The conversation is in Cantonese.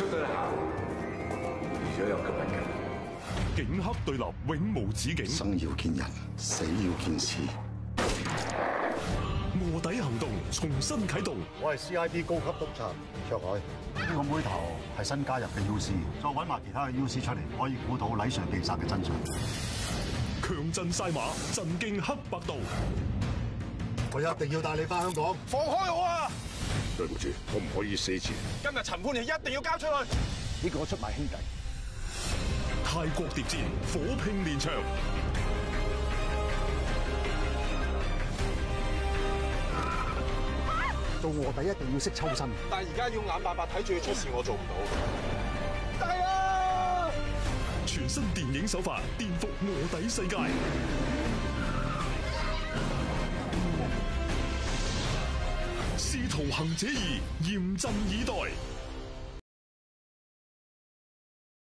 出得嚟行，預咗有今日嘅。警黑對立永無止境，生要見人，死要見屍。臥底行動重新啟動。我係 CID 高級督察卓海，呢個妹頭係新加入嘅 UC，再揾埋其他嘅 UC 出嚟，可以估到禮上被殺嘅真相。強陣晒馬，震驚黑白道。我一定要帶你翻香港，放開我啊！對唔住，我唔可以死前。今日陳潘你一定要交出去。呢個我出賣兄弟。泰國諜戰，火拼連場。做臥底一定要識抽身，但係而家要眼白白睇住佢出事，我做唔到。大啊！全新電影手法顛覆臥底世界。使徒行者2，嚴陣以待。